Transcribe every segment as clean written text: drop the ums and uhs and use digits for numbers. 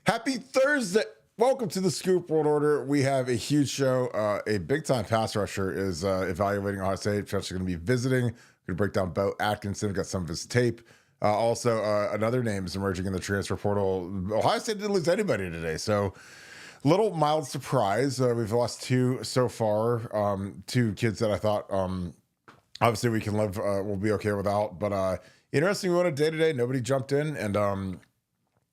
Happy Thursday. Welcome to the Scoop World Order. We have a huge show. A big-time pass rusher is evaluating Ohio State. Actually going to be visiting. Going to break down Bo Atkinson. Got some of his tape. Also, another name is emerging in the transfer portal. Ohio State didn't lose anybody today, so little mild surprise. We've lost two so far. Two kids that I thought obviously we can live. We'll be okay without. But interesting. We went a day-to-day. Nobody jumped in, and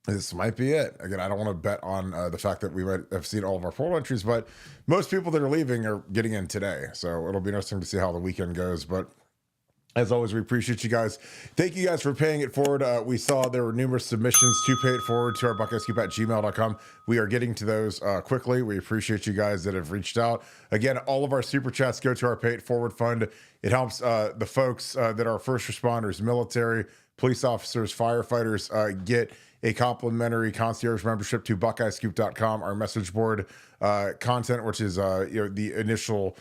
this might be it. Again, I don't want to bet on the fact that we might have seen all of our portal entries, but most people that are leaving are getting in today. So it'll be interesting to see how the weekend goes. But as always, we appreciate you guys. Thank you guys for paying it forward. We saw there were numerous submissions to pay it forward to our Buckeye Scoop at gmail.com. We are getting to those quickly. We appreciate you guys that have reached out. Again, all of our super chats go to our pay it forward fund. It helps the folks that are first responders, military, police officers, firefighters get a complimentary concierge membership to buckeyescoop.com, our message board content, which is the initial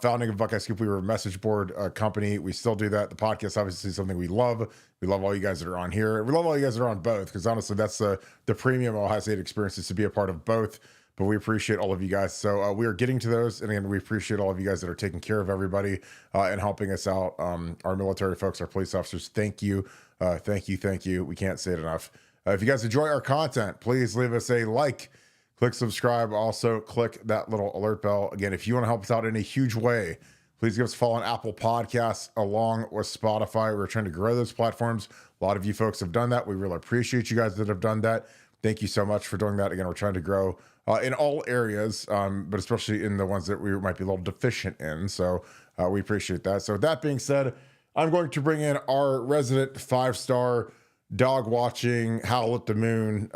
founding of Buckeye Scoop. We were a message board company. We still do that. The podcast obviously is something we love. We love all you guys that are on here. We love all you guys that are on both, because honestly, that's the premium Ohio State experience, is to be a part of both. But we appreciate all of you guys. So we are getting to those. And again, we appreciate all of you guys that are taking care of everybody and helping us out. Our military folks, our police officers, thank you. Thank you. We can't say it enough. If you guys enjoy our content, please leave us a like, click subscribe. Also, click that little alert bell. Again, if you want to help us out in a huge way, please give us a follow on Apple Podcasts along with Spotify. We're trying to grow those platforms. A lot of you folks have done that. We really appreciate you guys that have done that. Thank you so much for doing that. Again, we're trying to grow in all areas, but especially in the ones that we might be a little deficient in. So we appreciate that. So with that being said, I'm going to bring in our resident 5-star dog watching, howl at the moon,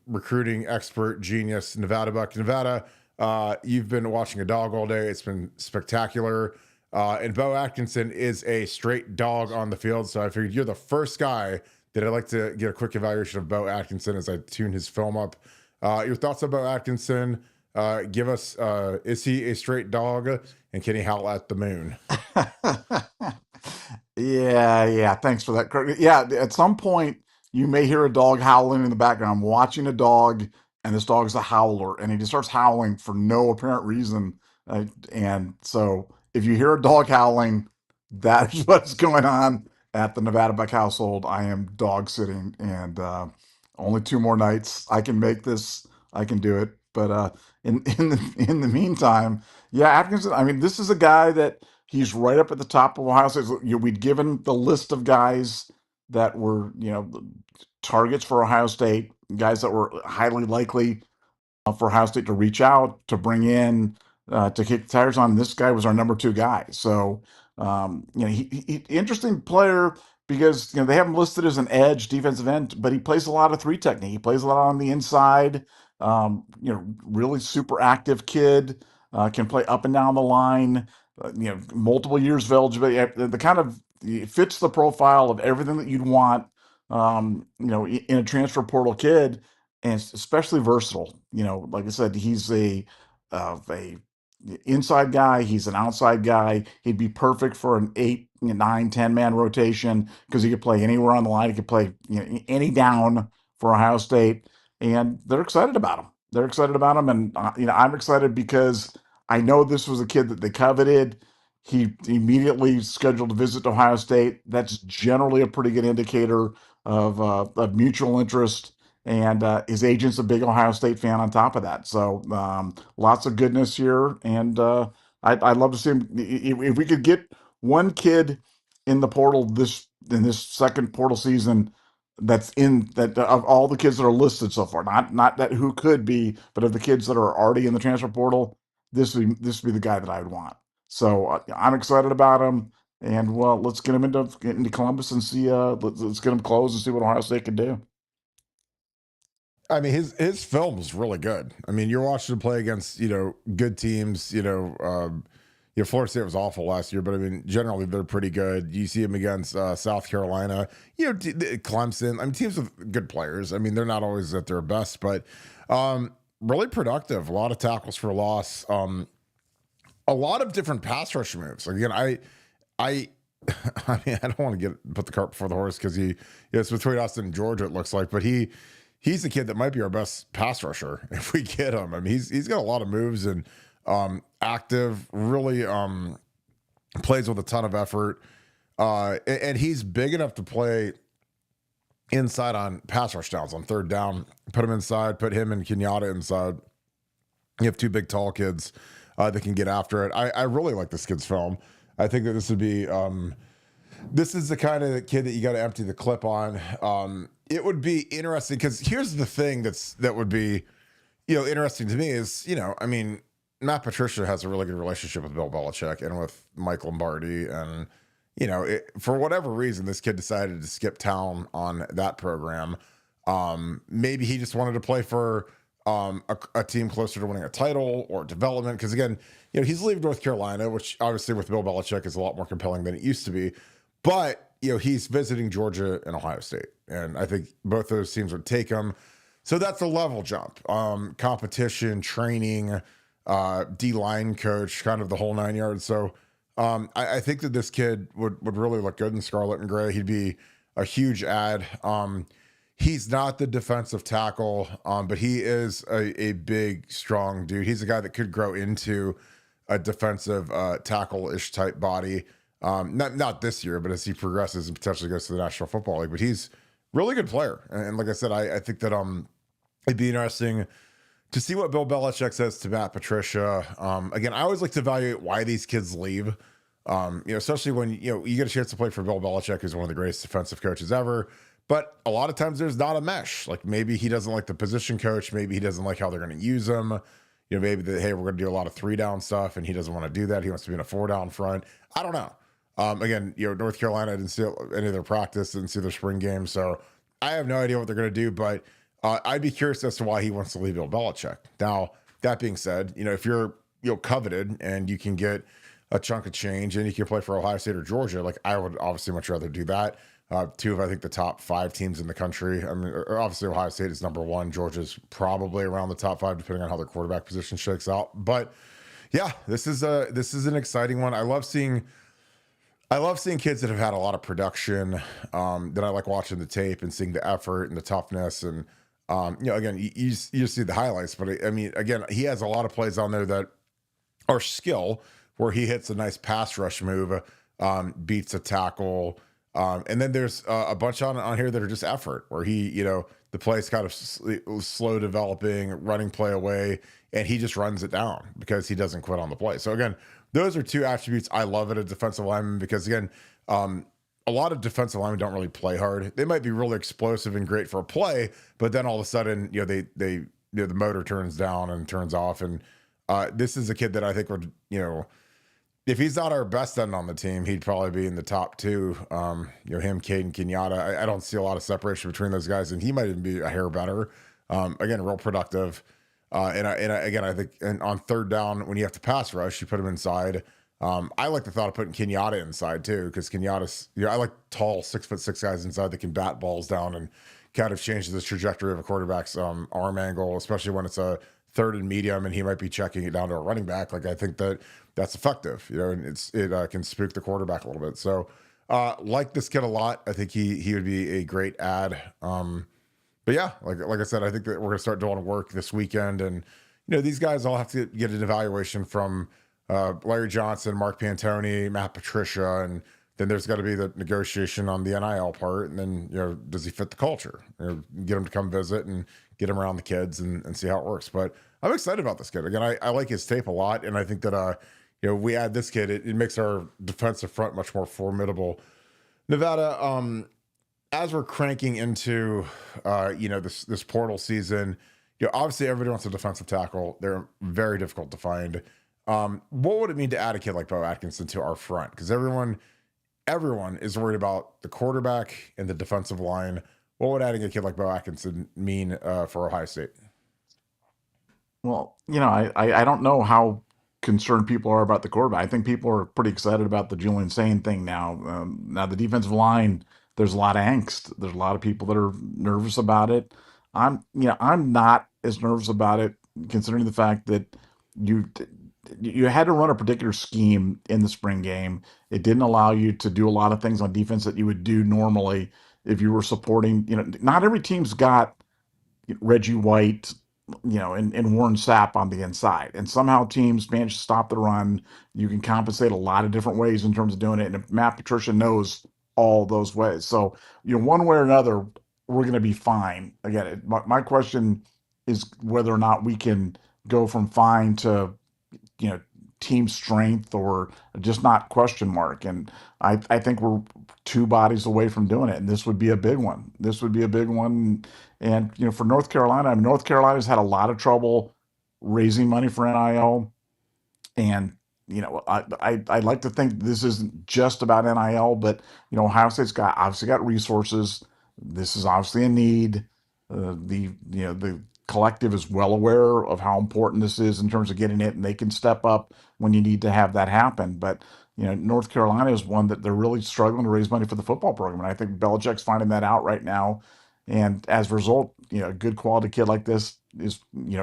recruiting expert, genius, Nevadabuck. Nevada, you've been watching a dog all day. It's been spectacular. And Bo Atkinson is a straight dog on the field. So I figured you're the first guy that I'd like to get a quick evaluation of Bo Atkinson as I tune his film up. Your thoughts on Bo Atkinson? Give us, is he a straight dog, and can he howl at the moon? Yeah. Thanks for that, Kirk. Yeah, at some point you may hear a dog howling in the background. I'm watching a dog, and this dog's a howler, and he just starts howling for no apparent reason. And so, if you hear a dog howling, that is what's going on at the Nevadabuck household. I am dog sitting, and only 2 more nights. I can make this. I can do it. But in the meantime, yeah, Atkinson. I mean, this is a guy that. He's right up at the top of Ohio State. We'd given the list of guys that were, targets for Ohio State, guys that were highly likely for Ohio State to reach out, to bring in, to kick the tires on. This guy was our number 2 guy. So, he interesting player, because they have him listed as an edge defensive end, but he plays a lot of 3 technique. He plays a lot on the inside. Really super active kid. Can play up and down the line. Multiple years of eligibility. The kind of, it fits the profile of everything that you'd want, in a transfer portal kid, and especially versatile. Like I said, he's a inside guy. He's an outside guy. He'd be perfect for an 8, 9, 10-man rotation, because he could play anywhere on the line. He could play any down for Ohio State, and they're excited about him. And I'm excited because I know this was a kid that they coveted. He immediately scheduled a visit to Ohio State. That's generally a pretty good indicator of mutual interest. And his agent's a big Ohio State fan on top of that. So lots of goodness here. And I'd love to see him. If we could get one kid in the portal in this second portal season, that's in that, of all the kids that are listed so far, not that who could be, but of the kids that are already in the transfer portal, this would be the guy that I would want. So I'm excited about him, and well, let's get him into Columbus and see. Let's get him close and see what Ohio State can do. I mean, his film is really good. I mean, you're watching him play against good teams. Florida State was awful last year, but I mean, generally they're pretty good. You see him against South Carolina, Clemson. I mean, teams with good players. I mean, they're not always at their best, but really productive. A lot of tackles for loss. A lot of different pass rush moves. Again, I mean, I don't want to put the cart before the horse, because it's between us and Georgia, it looks like, but he he's the kid that might be our best pass rusher if we get him. I mean, he's got a lot of moves and active, really plays with a ton of effort. And he's big enough to play inside on pass rush downs on third down. Put him inside, put him and Kenyatta inside. You have two big, tall kids that can get after it. I really like this kid's film. I think that this would be, this is the kind of kid that you got to empty the clip on. It would be interesting because here's the thing that would be, interesting to me is, I mean, Matt Patricia has a really good relationship with Bill Belichick and with Mike Lombardi. And, for whatever reason, this kid decided to skip town on that program. Maybe he just wanted to play for a team closer to winning a title or development. Because again, he's leaving North Carolina, which obviously with Bill Belichick is a lot more compelling than it used to be. But, he's visiting Georgia and Ohio State. And I think both those teams would take him. So that's a level jump. Competition, training, D-line coach, kind of the whole 9 yards. So I think that this kid would really look good in scarlet and gray. He'd be a huge add. He's not the defensive tackle, but he is a big, strong dude. He's a guy that could grow into a defensive tackle-ish type body. Not this year, but as he progresses and potentially goes to the National Football League. But he's a really good player. And like I said, I think that it'd be interesting to see what Bill Belichick says to Matt Patricia. Again, I always like to evaluate why these kids leave. Especially when you get a chance to play for Bill Belichick, who's one of the greatest defensive coaches ever. But a lot of times there's not a mesh. Like maybe he doesn't like the position coach. Maybe he doesn't like how they're going to use him. Maybe hey, we're going to do a lot of 3-down stuff, and he doesn't want to do that. He wants to be in a 4-down front. I don't know. Again, North Carolina, I didn't see any of their practice, didn't see their spring game, so I have no idea what they're going to do. But I'd be curious as to why he wants to leave Bill Belichick. Now, that being said, if you're coveted and you can get a chunk of change and you can play for Ohio State or Georgia, like I would obviously much rather do that. Two of, I think, the top 5 teams in the country. I mean, obviously Ohio State is number 1. Georgia's probably around the top 5, depending on how their quarterback position shakes out. But yeah, this is an exciting one. I love seeing kids that have had a lot of production, that I like watching the tape and seeing the effort and the toughness. And, again, you just see the highlights. But I mean, again, he has a lot of plays on there that are skill, where he hits a nice pass rush move, beats a tackle. And then there's a bunch on here that are just effort, where he, the play's kind of slow developing, running play away, and he just runs it down because he doesn't quit on the play. So again, those are 2 attributes I love at a defensive lineman, because again, a lot of defensive linemen don't really play hard. They might be really explosive and great for a play, but then all of a sudden, the motor turns down and turns off. And this is a kid that I think would, if he's not our best end on the team, he'd probably be in the top 2. Him, Caden Kenyatta. I don't see a lot of separation between those guys, and he might even be a hair better. Again, real productive. Again, I think on third down, when you have to pass rush, you put him inside. I like the thought of putting Kenyatta inside too, because Kenyatta's, I like tall 6'6" guys inside that can bat balls down and kind of change the trajectory of a quarterback's arm angle, especially when it's a third and medium and he might be checking it down to a running back. Like I think that's effective, and it can spook the quarterback a little bit. So like this kid a lot. I think he would be a great add. But yeah, like I said, I think that we're going to start doing work this weekend. And, these guys all have to get an evaluation from Larry Johnson, Mark Pantoni, Matt Patricia. And then there's got to be the negotiation on the NIL part. And then, does he fit the culture? Get him to come visit and get him around the kids and see how it works. But I'm excited about this kid. Again, I like his tape a lot. And I think that, we add this kid, it makes our defensive front much more formidable. Nevada, as we're cranking into, this portal season, obviously everybody wants a defensive tackle. They're very difficult to find. What would it mean to add a kid like Bo Atkinson to our front? Because everyone is worried about the quarterback and the defensive line. What would adding a kid like Bo Atkinson mean for Ohio State? Well, I don't know how concerned people are about the quarterback. I think people are pretty excited about the Julian Sain thing now. Now the defensive line, there's a lot of angst. There's a lot of people that are nervous about it. I'm not as nervous about it, considering the fact that you had to run a particular scheme in the spring game. It didn't allow you to do a lot of things on defense that you would do normally if you were supporting. Not every team's got Reggie White, and Warren Sapp on the inside. And somehow teams manage to stop the run. You can compensate a lot of different ways in terms of doing it. And Matt Patricia knows all those ways. So, one way or another, we're going to be fine. Again, my question is whether or not we can go from fine to, you know, team strength or just not question mark. And I think we're two bodies away from doing it. And this would be a big one. This would be a big one. And, for North Carolina, I mean, North Carolina's had a lot of trouble raising money for NIL. And, I like to think this isn't just about NIL, but, Ohio State's obviously got resources. This is obviously a need. The collective is well aware of how important this is in terms of getting it, and they can step up when you need to have that happen. But, North Carolina is one that they're really struggling to raise money for the football program. And I think Belichick's finding that out right now. And as a result, a good quality kid like this is,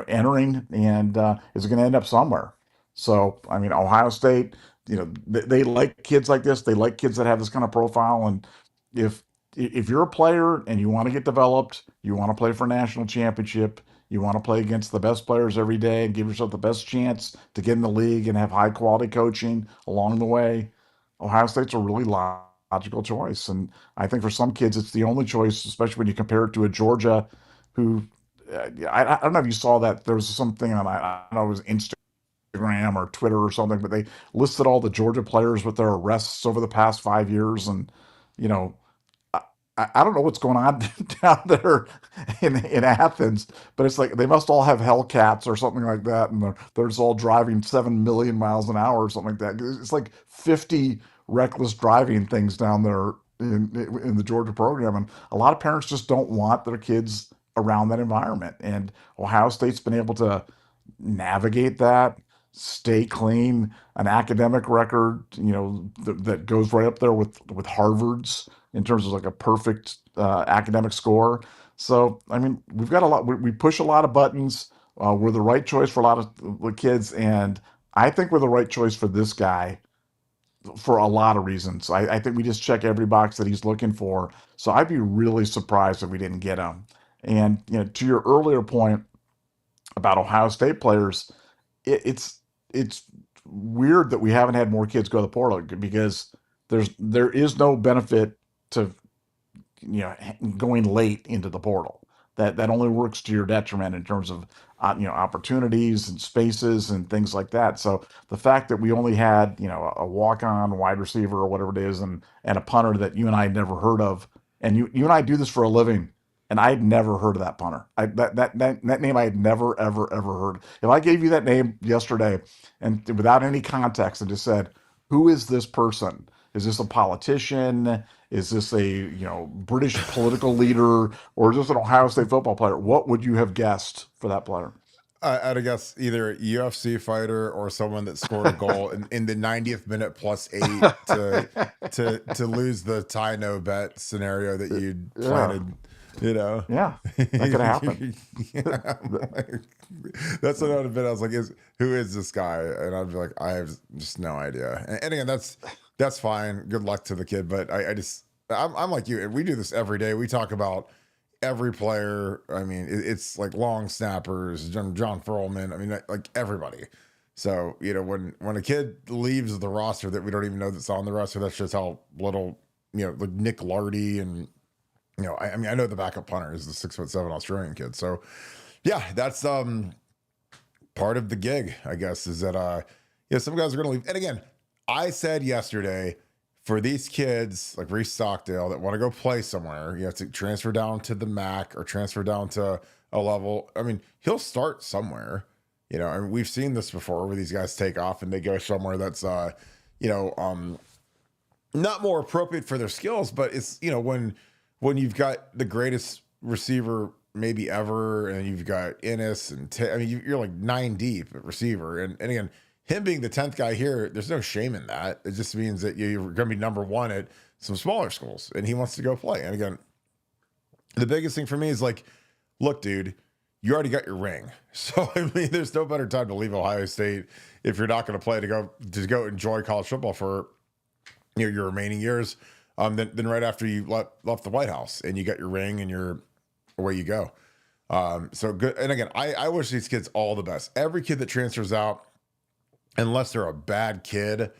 entering and is going to end up somewhere. So, I mean, Ohio State, they like kids like this. They like kids that have this kind of profile. And if if you're a player and you want to get developed, you want to play for a national championship, you want to play against the best players every day and give yourself the best chance to get in the league and have high quality coaching along the way, Ohio State's a really logical choice. And I think for some kids, it's the only choice, especially when you compare it to a Georgia who, I don't know if you saw that. There was something on, I don't know, it was Instagram or Twitter or something, but they listed all the Georgia players with their arrests over the past 5 years. And, you know, I don't know what's going on down there in Athens, but it's like they must all have Hellcats or something like that, and they're just all driving 7 million miles an hour or something like that. It's like 50 reckless driving things down there in the Georgia program, and a lot of parents just don't want their kids around that environment. And Ohio State's been able to navigate that, stay clean, an academic record, that goes right up there with Harvard's in terms of like a perfect academic score. So, I mean, we've got a lot. We push a lot of buttons. We're the right choice for a lot of the kids, and I think we're the right choice for this guy for a lot of reasons. I think we just check every box that he's looking for. So I'd be really surprised if we didn't get him. And to your earlier point about Ohio State players, it's weird that we haven't had more kids go to the portal because there is no benefit to going late into the portal. That only works to your detriment in terms of opportunities and spaces and things like that. So the fact that we only had a walk-on wide receiver or whatever it is and a punter that you and I had never heard of, and you and I do this for a living, and I had never heard of that punter. That name I had never ever heard. If I gave you that name yesterday and without any context and just said, "Who is this person? Is this a politician? Is this a British political leader, or is this an Ohio State football player?" What would you have guessed for that player? I'd have guessed either a UFC fighter or someone that scored a goal in the 90th minute +8 to lose the tie no bet scenario that you'd Yeah, planted. yeah, that could happen. Yeah, that's what I would have been. I was like, who is this guy? And I'd be like, I have just no idea. And again, that's fine. Good luck to the kid. But I'm like you. We do this every day. We talk about every player. I mean, it's like long snappers, John Furlman. I mean, like everybody. So when a kid leaves the roster that we don't even know that's on the roster, that's just how little like Nick Lardy and I mean I know the backup punter is the 6'7" Australian kid. So yeah, that's part of the gig, I guess, is that some guys are gonna leave. And again, I said yesterday, for these kids like Reese Stockdale that want to go play somewhere, you have to transfer down to the MAC or transfer down to a level. I mean, he'll start somewhere. I mean, we've seen this before where these guys take off and they go somewhere that's not more appropriate for their skills, but it's when you've got the greatest receiver maybe ever, and you've got Ennis and I mean you're like 9 deep at receiver, and again, him being the 10th guy here, there's no shame in that. It just means that you're going to be number one at some smaller schools, and he wants to go play. And again, the biggest thing for me is like, look, dude, you already got your ring. So, I mean, there's no better time to leave Ohio State if you're not going to play to go enjoy college football for your remaining years than right after you left the White House and you got your ring and away you go. So good. And again, I wish these kids all the best. Every kid that transfers out, unless they're a bad kid,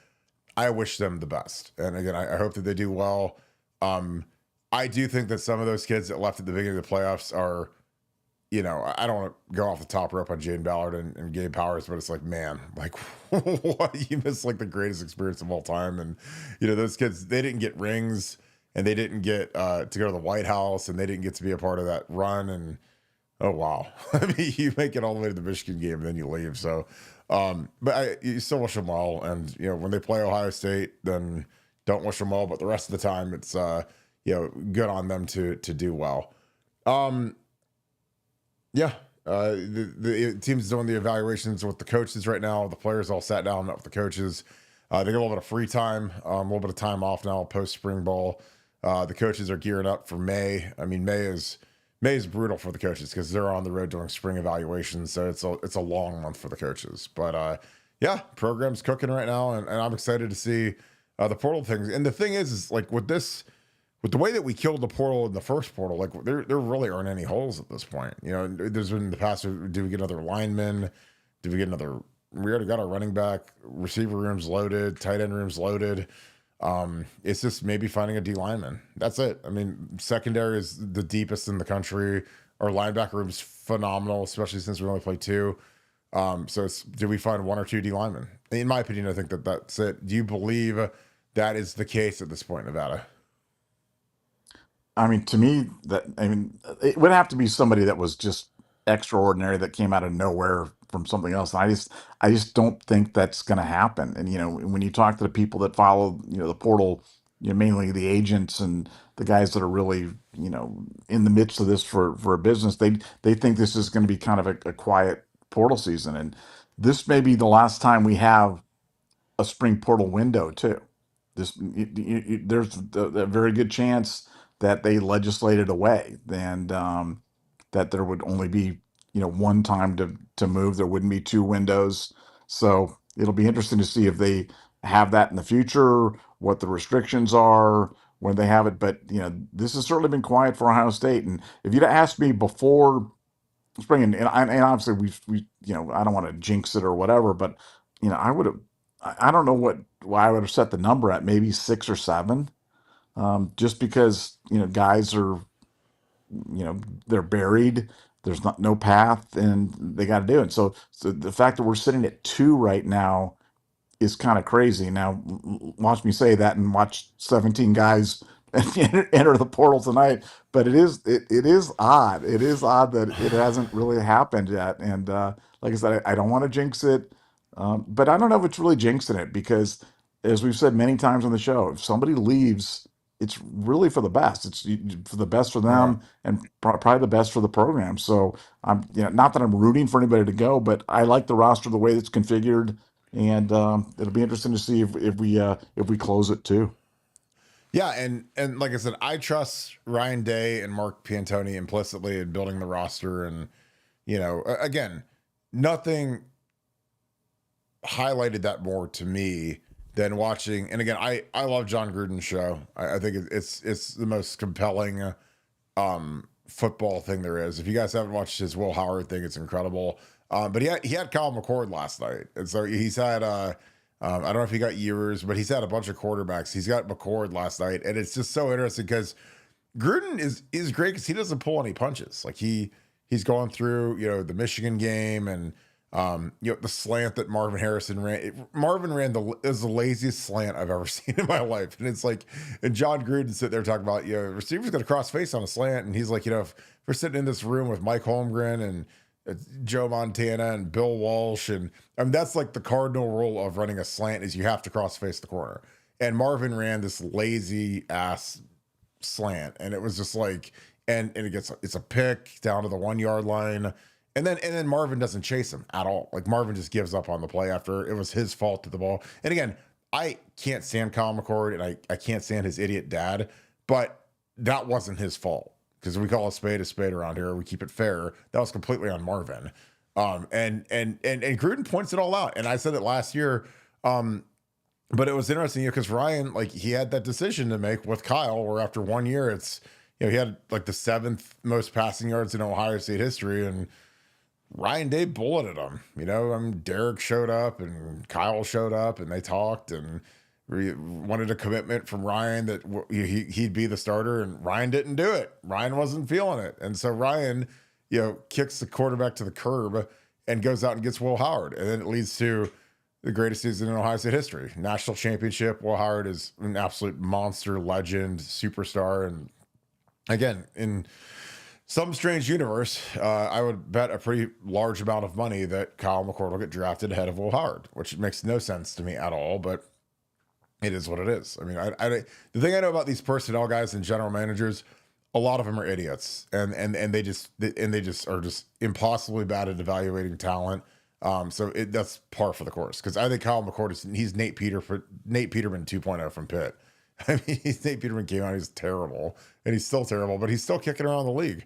I wish them the best. And again, I hope that they do well. I do think that some of those kids that left at the beginning of the playoffs are, I don't want to go off the top rope on Jane Ballard and Gabe Powers, but it's like, man, like, what? You missed like the greatest experience of all time. And, those kids, they didn't get rings and they didn't get to go to the White House and they didn't get to be a part of that run. And, oh, wow. I mean, you make it all the way to the Michigan game and then you leave. So, but you still wish them well. And, when they play Ohio State, then don't wish them well. But the rest of the time, it's, good on them to do well. The team's doing the evaluations with the coaches right now. The players all sat down, met with the coaches. They get a little bit of free time, a little bit of time off now post spring ball. The coaches are gearing up for May. I mean, May is brutal for the coaches because they're on the road doing spring evaluations. So it's a long month for the coaches. But program's cooking right now, and I'm excited to see the portal things. And the thing is like with the way that we killed the portal in the first portal, like there really aren't any holes at this point. There's been in the past, do we get another lineman? Do we get another? We already got our running back, receiver rooms loaded, tight end rooms loaded. It's just maybe finding a D lineman. That's it. I mean, secondary is the deepest in the country. Our linebacker room's phenomenal, especially since we only play two. So do we find one or two D linemen? In my opinion, I think that's it. Do you believe that is the case at this point in Nevada? I mean, to me, it would have to be somebody that was just extraordinary that came out of nowhere from something else. And I just don't think that's going to happen. And when you talk to the people that follow, the portal, mainly the agents and the guys that are really, in the midst of this for a business, they think this is going to be kind of a quiet portal season, and this may be the last time we have a spring portal window too. There's a very good chance that they legislated away, and that there would only be one time to move. There wouldn't be two windows. So it'll be interesting to see if they have that in the future, what the restrictions are when they have it. But this has certainly been quiet for Ohio State. And if you'd asked me before spring, and obviously we I don't want to jinx it or whatever, but I would have. I don't know why I would have set the number at maybe 6 or 7, just because guys are they're buried. There's no path, and they got to do it. So the fact that we're sitting at 2 right now is kind of crazy. Now, watch me say that and watch 17 guys enter the portal tonight. But it is odd. It is odd that it hasn't really happened yet. And like I said, I don't want to jinx it, but I don't know if it's really jinxing it because, as we've said many times on the show, if somebody leaves, it's really for the best. It's for the best for Uh, them and probably the best for the program. So I'm, not that I'm rooting for anybody to go, but I like the roster the way it's configured, and it'll be interesting to see if we close it too. Yeah, and like I said, I trust Ryan Day and Mark Piantoni implicitly in building the roster, and again, nothing highlighted that more to me than watching. And again, I love John Gruden's show. I think it's the most compelling football thing there is. If you guys haven't watched his Will Howard thing, it's incredible. But he had Kyle McCord last night, and so he's had I don't know if he got Ewers, but he's had a bunch of quarterbacks. He's got McCord last night, and it's just so interesting because Gruden is great because he doesn't pull any punches. Like he's going through the Michigan game and the slant that Marvin Harrison ran. Marvin ran is the laziest slant I've ever seen in my life, and it's like, and John Gruden sit there talking about receivers going to cross face on a slant, and he's like, if we're sitting in this room with Mike Holmgren and Joe Montana and Bill Walsh, and I mean that's like the cardinal rule of running a slant is you have to cross face the corner. And Marvin ran this lazy ass slant, and it was just like, and it's a pick down to the 1 yard line, and then Marvin doesn't chase him at all. Like Marvin just gives up on the play after it was his fault to the ball. And again, I can't stand Kyle McCord, and I can't stand his idiot dad, but that wasn't his fault. Because we call a spade around here. We keep it fair. That was completely on Marvin. And Gruden points it all out. And I said it last year. But it was interesting because Ryan, like he had that decision to make with Kyle, where after 1 year, it's, he had like the seventh most passing yards in Ohio State history, and Ryan Day bulleted him. I mean, Derek showed up and Kyle showed up, and they talked and wanted a commitment from Ryan that he'd be the starter, and Ryan didn't do it. Ryan wasn't feeling it, and so Ryan, kicks the quarterback to the curb and goes out and gets Will Howard, and then it leads to the greatest season in Ohio State history, national championship. Will Howard is an absolute monster, legend, superstar, and again in some strange universe, I would bet a pretty large amount of money that Kyle McCord will get drafted ahead of Will Howard, which makes no sense to me at all, but it is what it is. I mean, the thing I know about these personnel guys and general managers, a lot of them are idiots, and they just are just impossibly bad at evaluating talent. So that's par for the course, because I think Kyle McCord he's Nate Peterman 2.0 from Pitt. I mean, Nate Peterman came out, he's terrible, and he's still terrible, but he's still kicking around the league.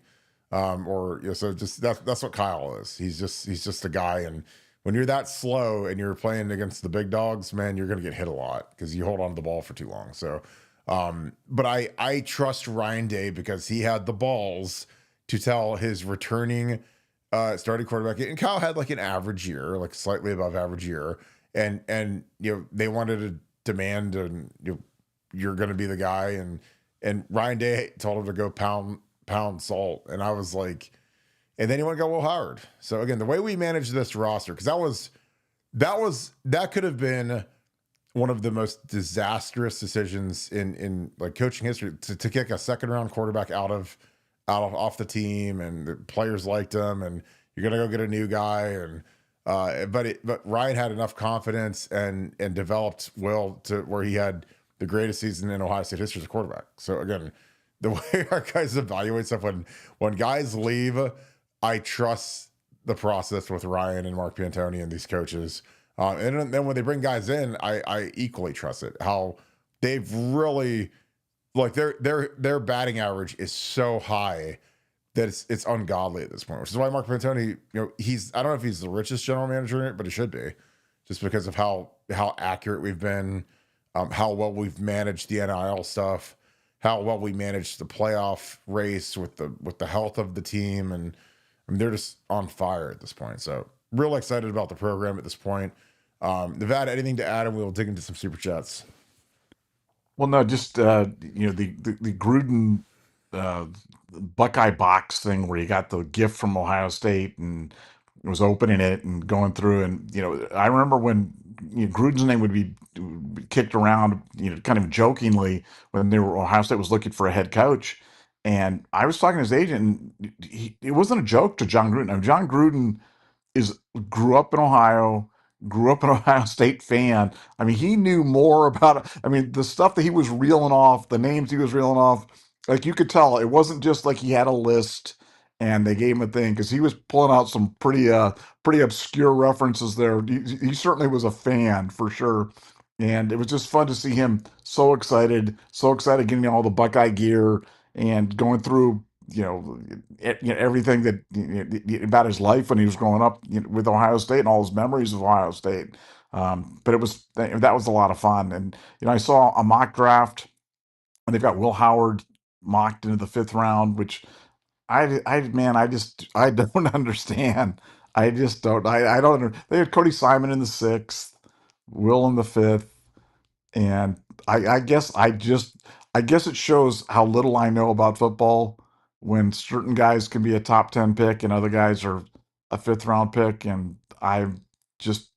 So just that's what Kyle is. He's just a guy, and when you're that slow and you're playing against the big dogs, man, you're gonna get hit a lot because you hold on to the ball for too long. So, but I trust Ryan Day because he had the balls to tell his returning starting quarterback, and Kyle had like an average year, like slightly above average year, and they wanted to demand, and you're gonna be the guy, and Ryan Day told him to go pound salt. And I was like, and then you want to go Will Howard. So again, the way we managed this roster, because that could have been one of the most disastrous decisions in like coaching history, to kick a second round quarterback off the team, and the players liked him, and you're gonna go get a new guy, and but Ryan had enough confidence and developed Will to where he had the greatest season in Ohio State history as a quarterback. So again, the way our guys evaluate stuff, when guys leave, I trust the process with Ryan and Mark Pantoni and these coaches. And then when they bring guys in, I equally trust it. How they've really, like, their batting average is so high that it's ungodly at this point, which is why Mark Pantoni, I don't know if he's the richest general manager in it, but he should be, just because of how accurate we've been, how well we've managed the NIL stuff, how well we managed the playoff race with the health of the team, and I mean, they're just on fire at this point. So real excited about the program at this point. Nevada, anything to add, and we'll dig into some super chats. Well, no, just the Gruden Buckeye box thing where you got the gift from Ohio State and was opening it and going through, and I remember when Gruden's name would be kicked around, kind of jokingly, when Ohio State was looking for a head coach, and I was talking to his agent, and it wasn't a joke to John Gruden. I mean, John Gruden grew up in Ohio, grew up an Ohio State fan. I mean, he knew more about it. I mean, the stuff that he was reeling off, the names he was reeling off, like you could tell it wasn't just like he had a list and they gave him a thing, because he was pulling out some pretty obscure references there. He certainly was a fan for sure. And it was just fun to see him so excited getting all the Buckeye gear and going through everything that about his life when he was growing up with Ohio State and all his memories of Ohio State. But that was a lot of fun. And I saw a mock draft, and they've got Will Howard mocked into the fifth round, which I don't understand. I just don't. I don't. They had Cody Simon in the sixth, Will in the fifth, and I guess it shows how little I know about football when certain guys can be a top 10 pick and other guys are a fifth round pick. And just,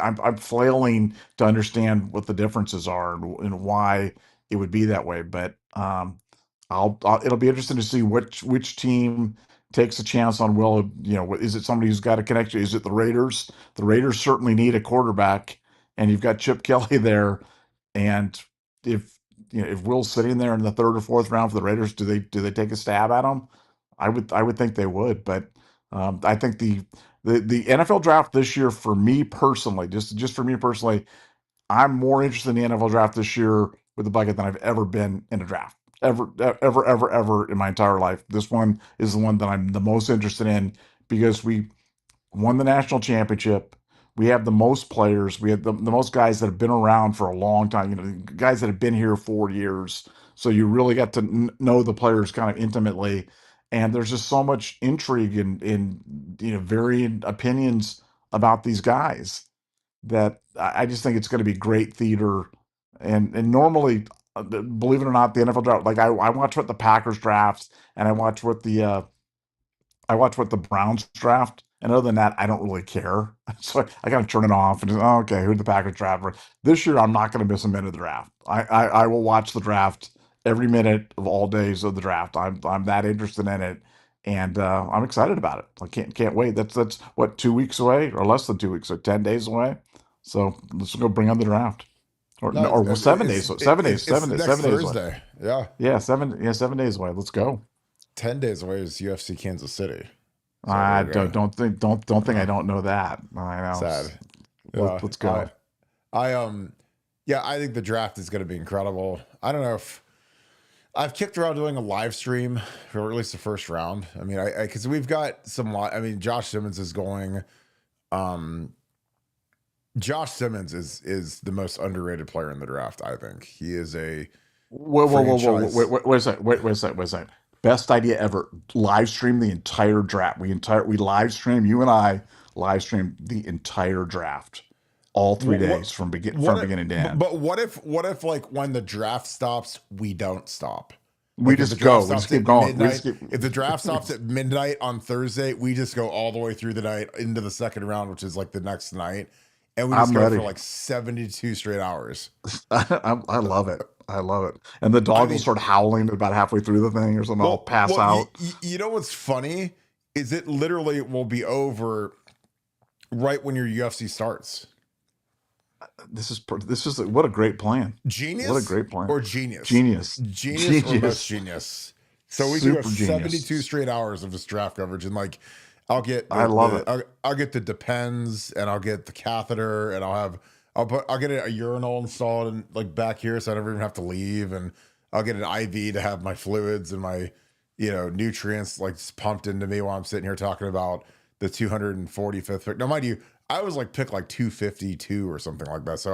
I'm flailing to understand what the differences are and why it would be that way. But it'll be interesting to see which team takes a chance on Will. Is it somebody who's got a connection? Is it the Raiders? The Raiders certainly need a quarterback, and you've got Chip Kelly there. And if Will's sitting there in the third or fourth round for the Raiders, do they take a stab at him? I would think they would, but I think the NFL draft this year, for me personally, just for me personally, I'm more interested in the NFL draft this year with the Bucket than I've ever been in a draft. Ever in my entire life. This one is the one that I'm the most interested in, because we won the national championship. We have the most players. We have the most guys that have been around for a long time, guys that have been here 4 years. So you really get to know the players kind of intimately, and there's just so much intrigue in varying opinions about these guys that I just think it's going to be great theater. And normally, believe it or not, the NFL draft, like I watch what the Packers drafts, and I watch what the Browns draft, and other than that, I don't really care. So I kind of turn it off and just, oh, okay, who'd the Packers draft for? This year, I'm not going to miss a minute of the draft. I will watch the draft every minute of all days of the draft. I'm that interested in it, and I'm excited about it. I can't wait. That's what, 2 weeks away, or less than 2 weeks, so 10 days away. So let's go bring on the draft, No, or well, 7 days, it's next 7 days away. Thursday. Yeah, Yeah, 7 days away. Let's go. 10 days away is UFC Kansas City. So there I we go. don't think I don't know that. I know. Sad. Yeah. Let's go. I yeah, I think the draft is going to be incredible. I don't know if I've kicked around doing a live stream for at least the first round. I mean, I because we've got some. I mean, Josh Simmons is going. Josh Simmons is the most underrated player in the draft. I think he is a Whoa. franchise. Wait a second. Wait a second. Best idea ever. Live stream the entire draft. We live stream, you and I live stream the entire draft. All 3 days from beginning to end. But what if like when the draft stops, we don't stop? We Like if just the draft go. We just stops keep at going. midnight, if the draft stops at midnight on Thursday, we just go all the way through the night into the second round, which is like the next night, and we just I'm go ready. for like 72 straight hours. I love it. I love it. And the I dog will mean, start howling about halfway through the thing or something. I'll pass well, out. you know what's funny is it literally will be over right when your UFC starts. This is what a great plan. What a Genius great plan. or genius? Genius. Genius or most Genius. genius? So we can go Super 72 genius. straight hours of this draft coverage, and like I love it. I'll get the depends, and I'll get the catheter, and I'll get a urinal installed and like back here, so I never even have to leave, and I'll get an IV to have my fluids and my nutrients like pumped into me while I'm sitting here talking about the 245th pick. Now, mind you, I was like pick like 252 or something like that. So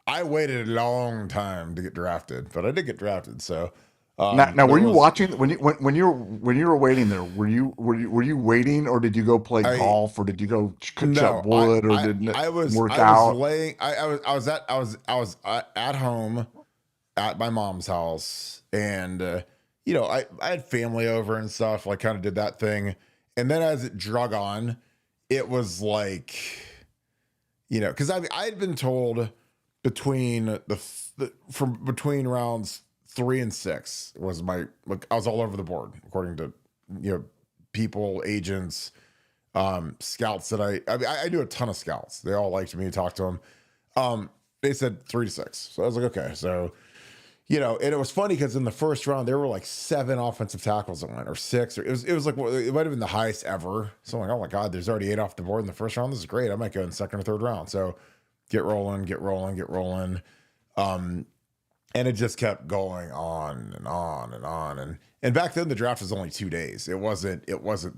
I waited a long time to get drafted, but I did get drafted. So Now, there were you was watching when you were waiting there? Were you waiting, or did you go play I golf, or did you go chop no wood, or did it work I was out? laying I was at home at my mom's house, and I had family over and stuff, like kind of did that thing, and then as it drug on, it was like, because I had been told between from between rounds 3 and 6 was my, like, I was all over the board according to people, agents, scouts that I do a ton of scouts. They all liked me, talked to them. They said 3 to 6, so I was like, okay. So and it was funny because in the first round there were like 7 offensive tackles that went, or 6, or it was like, well, it might have been the highest ever. So I'm like, oh my god, there's already 8 off the board in the first round. This is great. I might go in second or third round. So get rolling. And it just kept going on and on and on. And back then the draft was only 2 days. It wasn't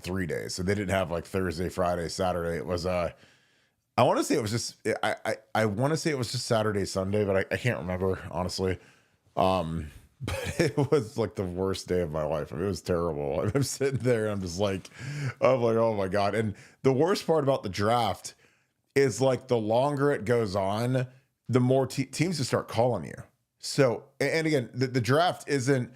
3 days. So they didn't have like Thursday, Friday, Saturday. It was I want to say it was just I want to say it was just Saturday, Sunday, but I can't remember honestly. But it was like the worst day of my life. I mean, it was terrible. I'm sitting there and I'm like, oh my God. And the worst part about the draft is like the longer it goes on, the more teams just start calling you. So, and again, the draft isn't,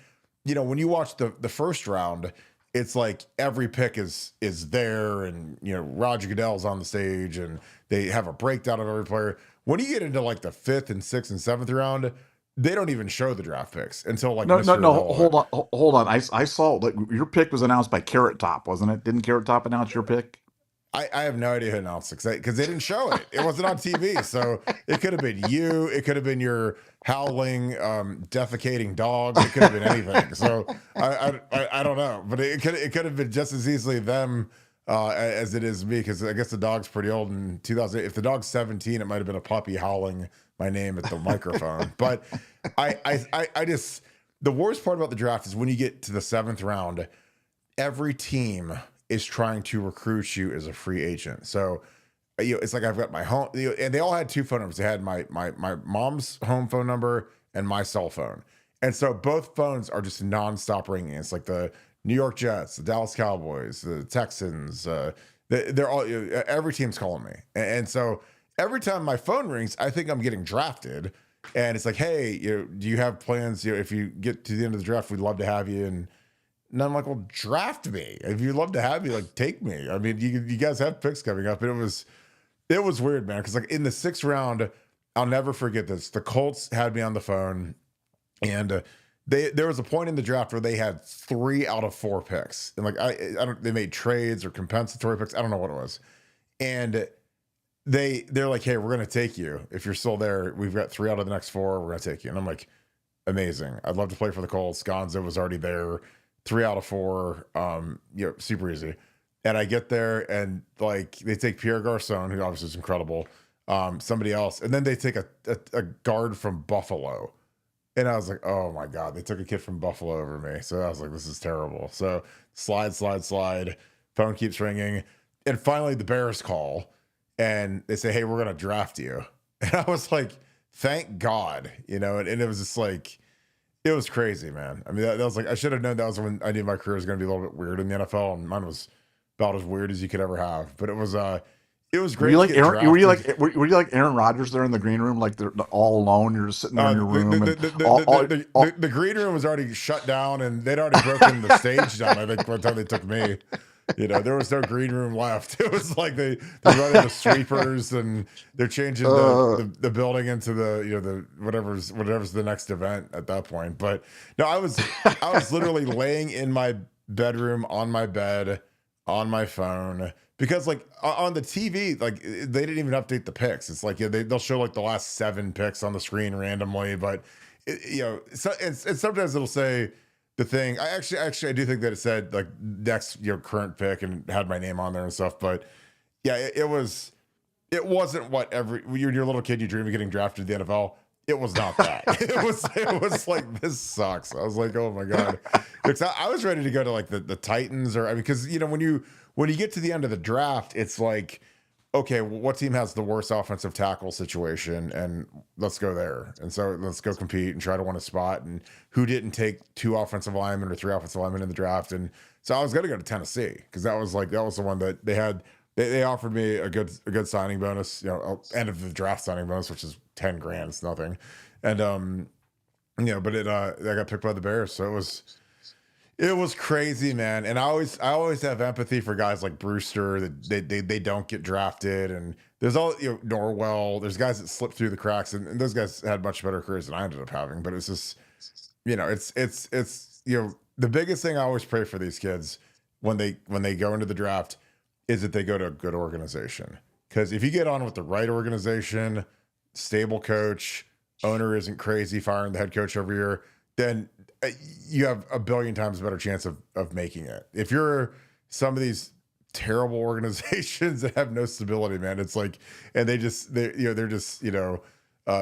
when you watch the first round, it's like every pick is there, and Roger Goodell's on the stage and they have a breakdown of every player. When you get into like the 5th and 6th and 7th round, they don't even show the draft picks until like No. Mr. Irrelevant. Hold on. I saw, like, your pick was announced by Carrot Top, wasn't it? Didn't Carrot Top announce your pick? I have no idea who announced it because they didn't show it. It wasn't on TV, so it could have been you. It could have been your howling, defecating dog. It could have been anything. So I don't know, but it could have been just as easily them as it is me, because I guess the dog's pretty old. In 2008, if the dog's 17, it might have been a puppy howling my name at the microphone. But I just, the worst part about the draft is when you get to the 7th round, every team is trying to recruit you as a free agent. So, it's like I've got my home, and they all had 2 phone numbers. They had my mom's home phone number and my cell phone. And so both phones are just nonstop ringing. It's like the New York Jets, the Dallas Cowboys, the Texans. They're all, every team's calling me. And so every time my phone rings, I think I'm getting drafted. And it's like, hey, do you have plans? If you get to the end of the draft, we'd love to have you. And I'm like, well, draft me. If you'd love to have me, like, take me. I mean, you guys have picks coming up. And it was weird, man. Because like in the 6th round, I'll never forget this. The Colts had me on the phone, and there was a point in the draft where they had 3 out of 4 picks, and like I don't, they made trades or compensatory picks. I don't know what it was, and they're like, hey, we're gonna take you if you're still there. We've got 3 out of the next 4. We're gonna take you, and I'm like, amazing. I'd love to play for the Colts. Gonzo was already there. 3 out of 4, super easy. And I get there, and like they take Pierre Garcon, who obviously is incredible. Somebody else, and then they take a guard from Buffalo, and I was like, oh my god, they took a kid from Buffalo over me. So I was like, this is terrible. So slide, phone keeps ringing, and finally the Bears call, and they say, hey, we're gonna draft you. And I was like, thank God, and it was just like, it was crazy, man. I mean, that was like, I should have known that was when I knew my career was gonna be a little bit weird in the NFL, and mine was about as weird as you could ever have. But it was great. Were you like Aaron Rodgers there in the green room, like they're all alone? You're just sitting there in your room. The green room was already shut down, and they'd already broken the stage down. I think by the time they took me, there was no green room left. It was like they run into sweepers, and they're changing the building into the whatever's the next event at that point. But no, I was literally laying in my bedroom on my bed on my phone, because like on the TV, like they didn't even update the picks. It's like they'll show like the last 7 picks on the screen randomly, but and sometimes it'll say the thing. I do think that it said like next current pick and had my name on there and stuff. But yeah, it wasn't what you're a little kid, you dream of getting drafted to the NFL. It was not that. It was like, this sucks. I was like, oh my god. I was ready to go to like the Titans, or because when you get to the end of the draft, it's like, okay, well, what team has the worst offensive tackle situation, and let's go there. And so let's go compete and try to win a spot. And who didn't take 2 offensive linemen or 3 offensive linemen in the draft? And so I was going to go to Tennessee, because that was the one that they had. They offered me a good signing bonus, end of the draft signing bonus, which is $10,000. It's nothing. And but I got picked by the Bears, so it was crazy, man. And I always have empathy for guys like Brewster that they don't get drafted, and there's all Norwell. There's guys that slip through the cracks, and those guys had much better careers than I ended up having. But it's just it's the biggest thing I always pray for these kids when they go into the draft is that they go to a good organization. Because if you get on with the right organization, stable coach, owner isn't crazy firing the head coach every year, then you have a billion times better chance of making it. If you're some of these terrible organizations that have no stability, man, it's like, and they're just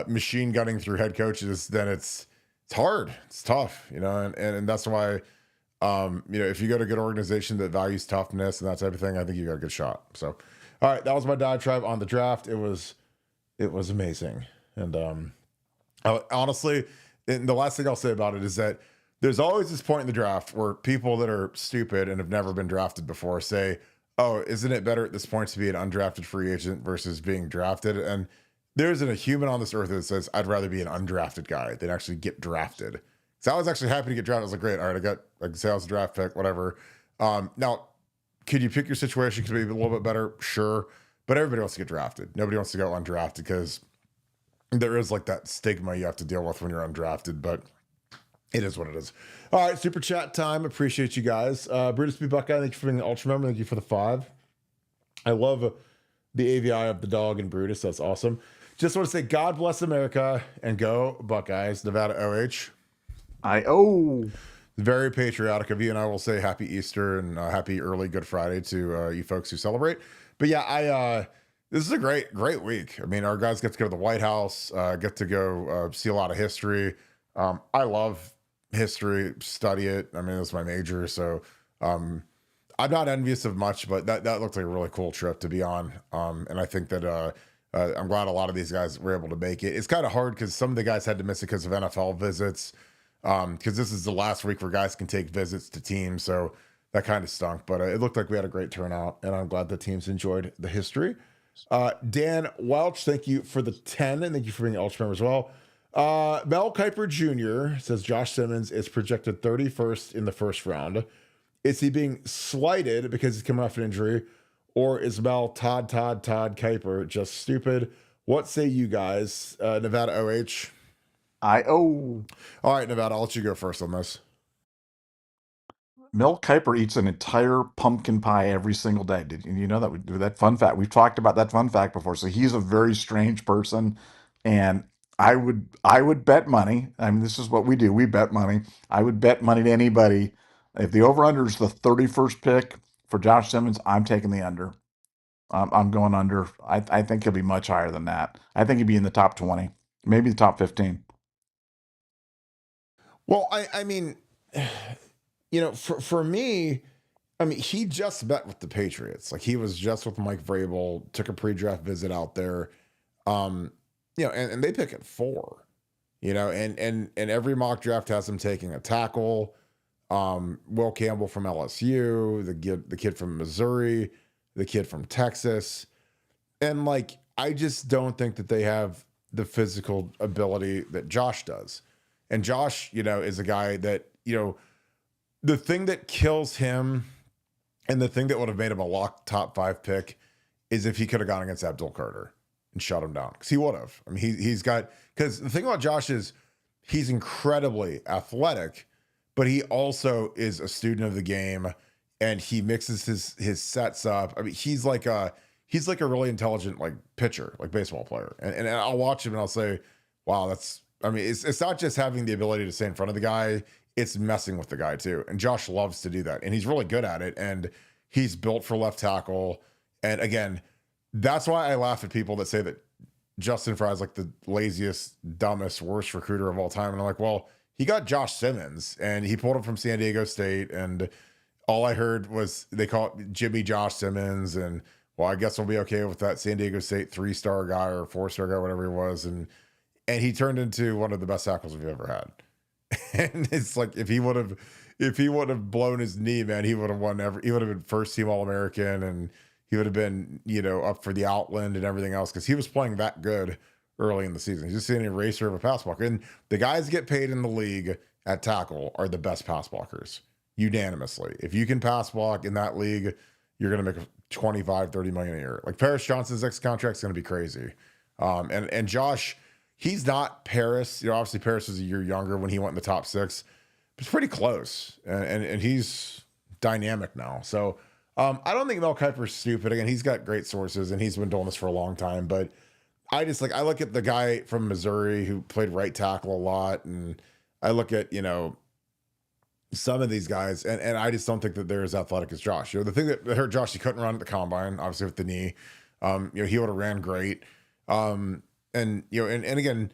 machine gunning through head coaches, then it's hard, it's tough, and that's why, if you go to a good organization that values toughness and that type of thing, I think you got a good shot. So, all right, that was my diatribe on the draft. It was amazing. And honestly, and the last thing I'll say about it is that there's always this point in the draft where people that are stupid and have never been drafted before say, oh, isn't it better at this point to be an undrafted free agent versus being drafted? And there isn't a human on this earth that says, I'd rather be an undrafted guy than actually get drafted. So I was actually happy to get drafted. I was like, great. All right, I can say I was a draft pick, whatever. Now, could you pick your situation to be a little bit better? Sure. But everybody wants to get drafted. Nobody wants to go undrafted, because there is like that stigma you have to deal with when you're undrafted, but it is what it is. All right, super chat time. Appreciate you guys. Brutus B. Buckeye, thank you for being the ultra member. Thank you for the 5. I love the AVI of the dog and Brutus. That's awesome. Just want to say God bless America and go Buckeyes. Nevada OH. Very patriotic of you, and I will say happy Easter and happy early Good Friday to you folks who celebrate. But yeah, this is a great week. I mean, our guys get to go to the White House, get to go see a lot of history. I love history, study it. I mean, that's my major, so I'm not envious of much, but that looked like a really cool trip to be on. And I think that I'm glad a lot of these guys were able to make it. It's kind of hard because some of the guys had to miss it because of NFL visits. because this is the last week where guys can take visits to teams. So that kind of stunk, but it looked like we had a great turnout, and I'm glad the teams enjoyed the history. Dan Welch, thank you for the 10, and thank you for being an Ultra member as well. Mel Kiper Jr. says Josh Simmons is projected 31st in the first round. Is he being slighted because he's coming off an injury, or is Mel Todd Kiper just stupid? What say you guys? Nevada OH? All right, Nevada, I'll let you go first on this. Mel Kiper eats an entire pumpkin pie every single day. Did you know that? That fun fact. We've talked about that fun fact before. So he's a very strange person, and I would bet money. I mean, this is what we do. We bet money. I would bet money to anybody. If the over/under is the 31st pick for Josh Simmons, I'm taking the under. I'm going under. I think he'll be much higher than that. I think he'd be in the top 20, maybe the top 15. Well, I mean, for me, I mean, he just met with the Patriots. Like, he was just with Mike Vrabel, took a pre-draft visit out there. And they pick at 4, and every mock draft has him taking a tackle. Will Campbell from LSU, the kid from Missouri, the kid from Texas. And like, I just don't think that they have the physical ability that Josh does. And Josh, is a guy that, the thing that kills him and the thing that would have made him a lock top 5 pick is if he could have gone against Abdul Carter and shut him down, because he would have. I mean, because the thing about Josh is he's incredibly athletic, but he also is a student of the game, and he mixes his sets up. I mean, he's like a really intelligent, like, pitcher, like baseball player. And I'll watch him and I'll say, wow, it's not just having the ability to stay in front of the guy, it's messing with the guy too. And Josh loves to do that, and he's really good at it. And he's built for left tackle. And again, that's why I laugh at people that say that Justin Fry's like the laziest, dumbest, worst recruiter of all time. And I'm like, well, he got Josh Simmons, and he pulled him from San Diego State. And all I heard was they call it Jimmy Josh Simmons. And, well, I guess we'll be okay with that San Diego State 3-star guy or 4-star guy, whatever he was. And he turned into one of the best tackles we've ever had. And it's like, if he would have blown his knee, man, he would have won he would have been first team All-American, and he would have been, up for the Outland and everything else, because he was playing that good early in the season. He's just an eraser of a pass blocker. And the guys get paid in the league at tackle are the best pass blockers, unanimously. If you can pass block in that league, you're going to make 25, 30 million a year. Like, Paris Johnson's next contract is going to be crazy. And Josh, he's not Paris. Obviously Paris was a year younger when he went in the top 6. But it's pretty close. And he's dynamic now. So I don't think Mel Kiper's stupid. Again, he's got great sources, and he's been doing this for a long time. But I look at the guy from Missouri who played right tackle a lot, and I look at, some of these guys, and I just don't think that they're as athletic as Josh. The thing that hurt Josh, he couldn't run at the combine, obviously with the knee. He would have ran great. And again,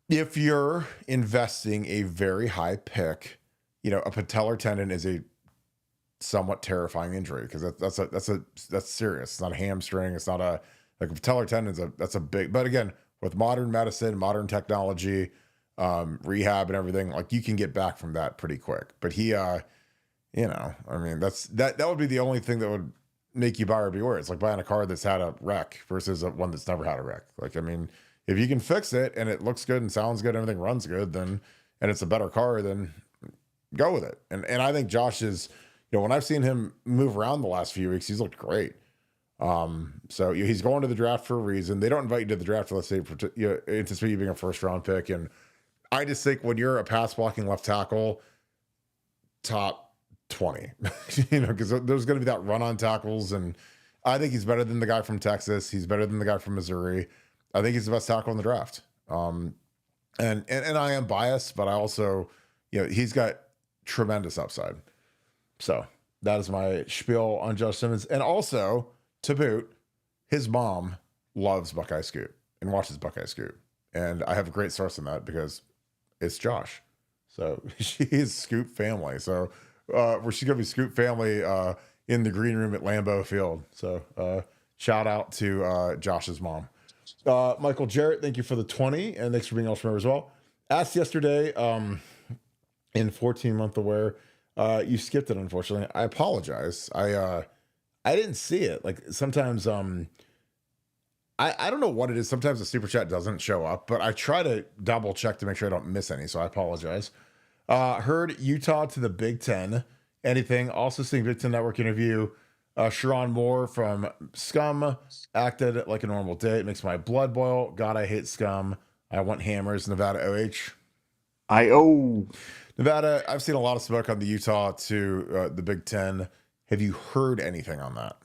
if you're investing a very high pick, a patellar tendon is a somewhat terrifying injury, because that's serious. It's not a hamstring. It's not a patellar tendon. That's a big, but again, with modern medicine, modern technology, rehab and everything, like, you can get back from that pretty quick. But he, that would be the only thing that would make you buy or beware. It's like buying a car that's had a wreck versus one that's never had a wreck. Like, I mean, if you can fix it and it looks good and sounds good, everything runs good, and it's a better car, then go with it. And I think Josh is, when I've seen him move around the last few weeks, he's looked great. So he's going to the draft for a reason. They don't invite you to the draft unless they anticipate you being a first round pick. And I just think when you're a pass blocking left tackle, top 20, because there's going to be that run on tackles. And I think he's better than the guy from Texas. He's better than the guy from Missouri. I think he's the best tackle in the draft. And I am biased, but I also, he's got tremendous upside. So that is my spiel on Josh Simmons. And also, to boot, his mom loves Buckeye Scoop and watches Buckeye Scoop. And I have a great source on that because it's Josh. So she is Scoop family. So she's going to be Scoop family in the green room at Lambeau Field. So shout out to Josh's mom. Michael Jarrett, thank you for the 20. And thanks for being also member as well. Asked yesterday, in 14-month aware. You skipped it, unfortunately. I apologize. I didn't see it. Like sometimes I don't know what it is. Sometimes the super chat doesn't show up, but I try to double check to make sure I don't miss any. So I apologize. Heard Utah to the Big Ten. Anything? Also seeing Big Ten Network interview. Sharon Moore from Scum acted like a normal day. It makes my blood boil. God, I hate Scum. I want hammers. Nevada OH. Nevada, I've seen a lot of smoke on the Utah to the Big Ten. Have you heard anything on that?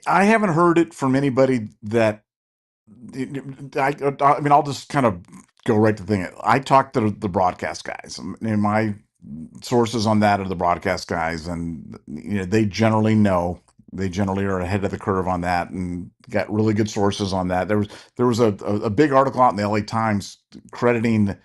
I haven't heard it from anybody that I mean, I'll just kind of go right to the thing. I talked to the broadcast guys, and my sources on that are the broadcast guys, and they generally know. They generally are ahead of the curve on that, and got really good sources on that. There was a big article out in the LA Times crediting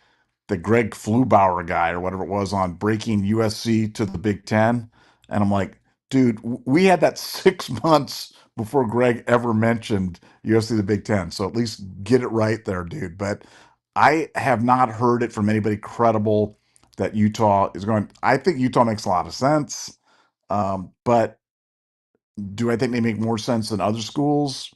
the Greg Flubauer guy or whatever it was on breaking USC to the Big Ten, and I'm like, dude, we had that 6 months before Greg ever mentioned USC to the Big Ten. So at least get it right there, dude. But I have not heard it from anybody credible that Utah is going. I think Utah makes a lot of sense, but do I think they make more sense than other schools?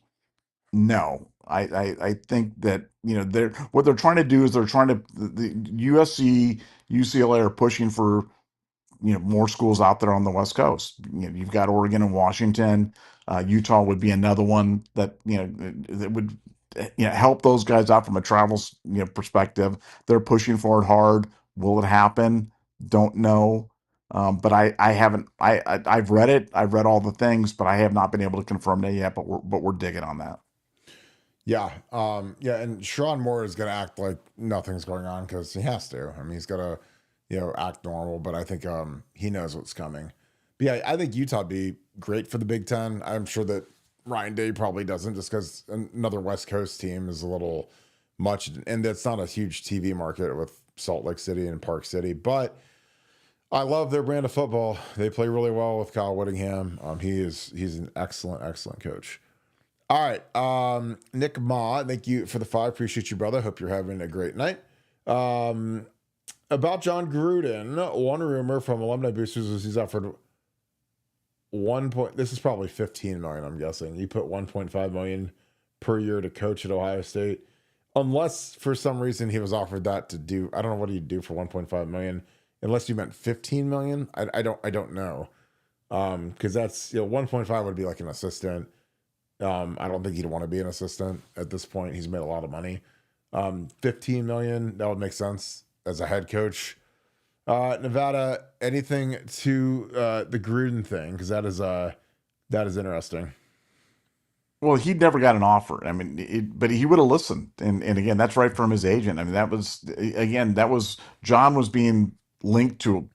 No, I think that they're what they're trying to do is they're trying to the USC, UCLA are pushing for more schools out there on the West Coast. You've got Oregon and Washington. Utah would be another one that that would help those guys out from a travel perspective. They're pushing for it hard. Will it happen? Don't know. But I haven't. I've read it. I've read all the things, but I have not been able to confirm that yet. But we're digging on that. Yeah. Yeah. And Sharon Moore is going to act like nothing's going on because he has to. I mean, he's got to, act normal, but I think he knows what's coming. But yeah, I think Utah would be great for the Big Ten. I'm sure that Ryan Day probably doesn't just because another West Coast team is a little much. And that's not a huge TV market with Salt Lake City and Park City. But I love their brand of football. They play really well with Kyle Whittingham. He's an excellent, excellent coach. All right. Nick Ma, thank you for the 5. Appreciate you, brother. Hope you're having a great night. About John Gruden, one rumor from Alumni Boosters is he's offered this is probably 15 million, I'm guessing. You put 1.5 million per year to coach at Ohio State. Unless for some reason he was offered that to do, I don't know what he'd do for 1.5 million. Unless you meant 15 million. I don't know. Because that's 1.5 would be like an assistant. I don't think he'd want to be an assistant at this point. He's made a lot of money. 15 million, that would make sense as a head coach. Nevada, anything to the Gruden thing? Because that is interesting. Well, he never got an offer. I mean, but he would have listened. And again, that's right from his agent. I mean, that was John was being linked to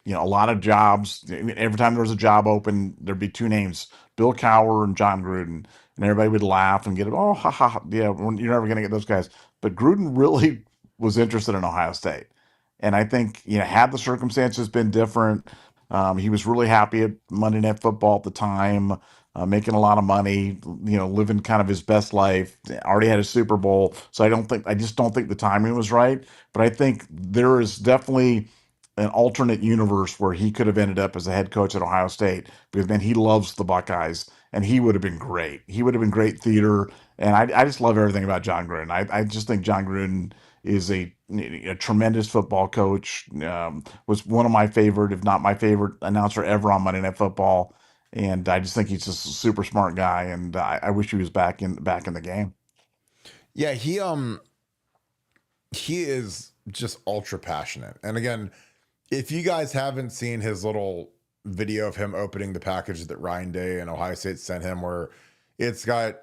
a lot of jobs. Every time there was a job open, there'd be two names, Bill Cowher and John Gruden. And everybody would laugh and get it. Oh, ha, ha, yeah, you're never going to get those guys. But Gruden really was interested in Ohio State. And I think, had the circumstances been different, he was really happy at Monday Night Football at the time, making a lot of money, living kind of his best life, already had a Super Bowl. So I just don't think the timing was right. But I think there is definitely an alternate universe where he could have ended up as a head coach at Ohio State because then he loves the Buckeyes and he would have been great. He would have been great theater. And I just love everything about John Gruden. I just think John Gruden is a tremendous football coach. Was one of my favorite, if not my favorite, announcer ever on Monday Night Football. And I just think he's just a super smart guy. And I wish he was back in the game. Yeah, he is just ultra passionate. And again, if you guys haven't seen his little video of him opening the package that Ryan Day and Ohio State sent him, where it's got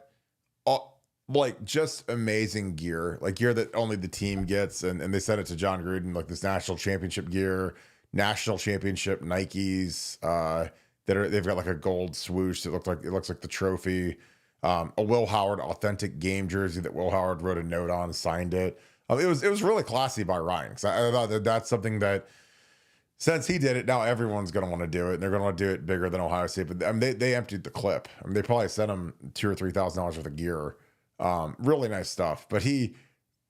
like just amazing gear, like gear that only the team gets, and they sent it to John Gruden, like this national championship gear, national championship Nikes they've got like a gold swoosh that looks like the trophy, a Will Howard authentic game jersey that Will Howard wrote a note on and signed it. It was really classy by Ryan, because I thought that's something that, since he did it, now everyone's going to want to do it, and they're going to want to do it bigger than Ohio State. But I mean, they emptied the clip. I mean, they probably sent him $2,000 or $3,000 worth of gear. Really nice stuff. But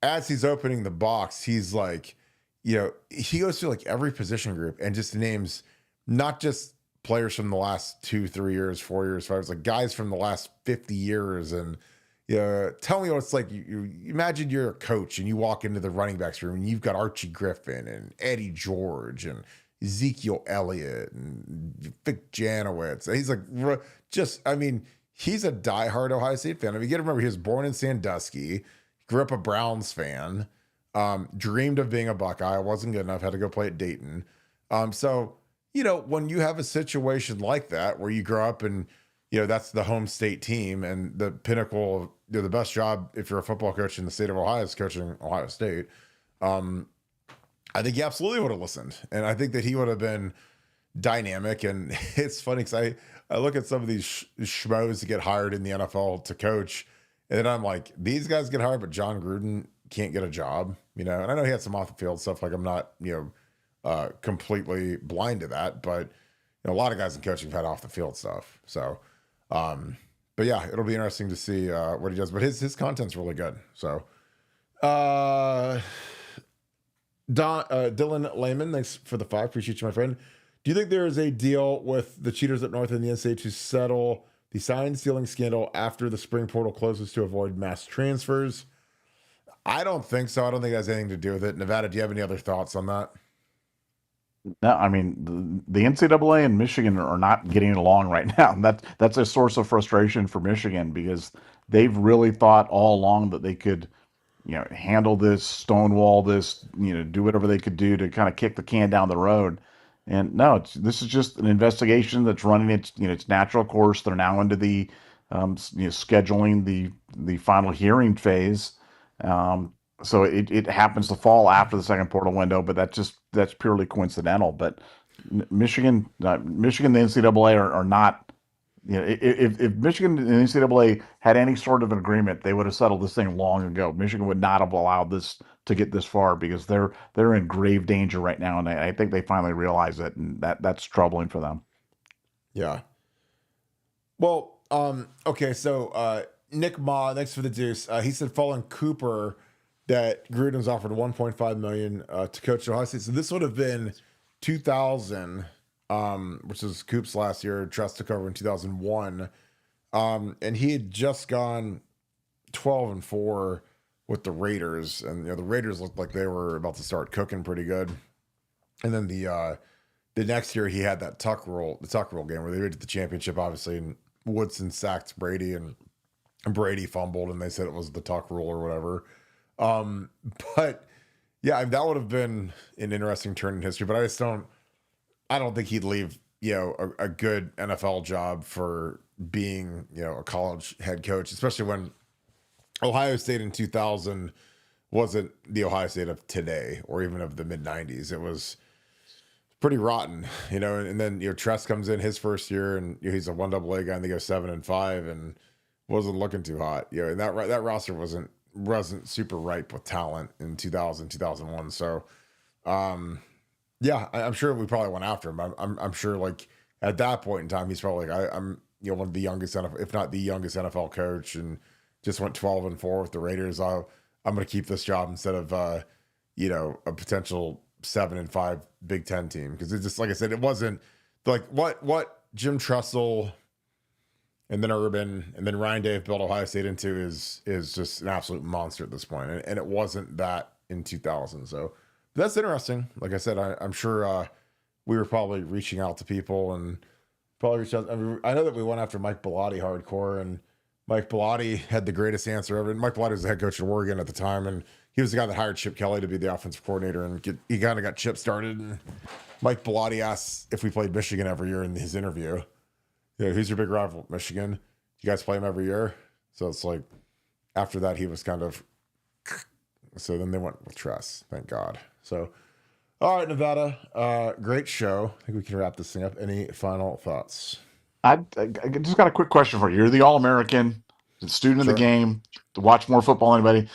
as he's opening the box, he's like, he goes through like every position group and just names not just players from the last 2, 3 years, 4 years, 5 years, like guys from the last 50 years. And tell me what it's like. You imagine you're a coach and you walk into the running backs room and you've got Archie Griffin and Eddie George and Ezekiel Elliott and Vic Janowitz. He's like, he's a diehard Ohio State fan. I mean, you got to remember he was born in Sandusky, grew up a Browns fan, dreamed of being a Buckeye. Wasn't good enough, had to go play at Dayton. So when you have a situation like that where you grow up and that's the home state team and the pinnacle of the best job if you're a football coach in the state of Ohio is coaching Ohio State. I think he absolutely would have listened, and I think that he would have been dynamic. And it's funny because I look at some of these schmoes that get hired in the NFL to coach, and then I'm like, these guys get hired, but John Gruden can't get a job, And I know he had some off the field stuff. Like I'm not, completely blind to that, but a lot of guys in coaching have had off the field stuff. So, but yeah, it'll be interesting to see what he does. But his content's really good. So, Dylan Lehman, thanks for the 5. Appreciate you, my friend. Do you think there is a deal with the cheaters up north in the NCAA to settle the sign stealing scandal after the spring portal closes to avoid mass transfers? I don't think so. I don't think it has anything to do with it. Nevada, do you have any other thoughts on that? No, I mean the NCAA and Michigan are not getting along right now. That's a source of frustration for Michigan because they've really thought all along that they could, handle this, stonewall this, do whatever they could do to kind of kick the can down the road. And no, this is just an investigation that's running its natural course. They're now into the scheduling the final hearing phase. So it happens to fall after the second portal window, but that's purely coincidental. But Michigan, the NCAA are not. If Michigan and the NCAA had any sort of an agreement, they would have settled this thing long ago. Michigan would not have allowed this to get this far because they're in grave danger right now, and I think they finally realize it, and that's troubling for them. Yeah. Well, okay, so Nick Ma, thanks for the deuce. He said following Cooper that Gruden's offered $1.5 million to coach Ohio State. So this would have been 2000, which was Coop's last year. Trust took over in 2001, and he had just gone 12-4 with the Raiders, and the Raiders looked like they were about to start cooking pretty good. And then the next year he had that the Tuck rule game where they made it to the championship, obviously, and Woodson sacked Brady and Brady fumbled, and they said it was the Tuck rule or whatever. But yeah, that would have been an interesting turn in history, but I don't think he'd leave, a good NFL job for being, a college head coach, especially when Ohio State in 2000 wasn't the Ohio State of today or even of the mid 90s. It was pretty rotten, and then, Tress comes in his first year and he's a 1AA guy and they go 7-5 and wasn't looking too hot, and that roster wasn't super ripe with talent in 2000, 2001. So, yeah, I'm sure we probably went after him. I'm sure like at that point in time, he's probably like, I'm, one of the youngest NFL, if not the youngest NFL coach, and just went 12-4 with the Raiders. I'm going to keep this job instead of, a potential 7-5 Big Ten team. Cause it's just, like I said, it wasn't like what Jim Tressel and then Urban and then Ryan Day built Ohio State into is just an absolute monster at this point. And it wasn't that in 2000. So that's interesting. Like I said, I'm sure we were probably reaching out to people and probably reached out. I know that we went after Mike Bellotti hardcore, and Mike Bellotti had the greatest answer ever. And Mike Bellotti was the head coach of Oregon at the time, and he was the guy that hired Chip Kelly to be the offensive coordinator, and he kind of got Chip started. And Mike Bellotti asked if we played Michigan every year in his interview. Who's your big rival? Michigan. You guys play them every year? So it's like, after that, he was kind of, so then they went with Tress, thank God. So, all right, Nevada, great show. I think we can wrap this thing up. Any final thoughts? I just got a quick question for you. You're the All-American, the student of the game, to watch more football than anybody.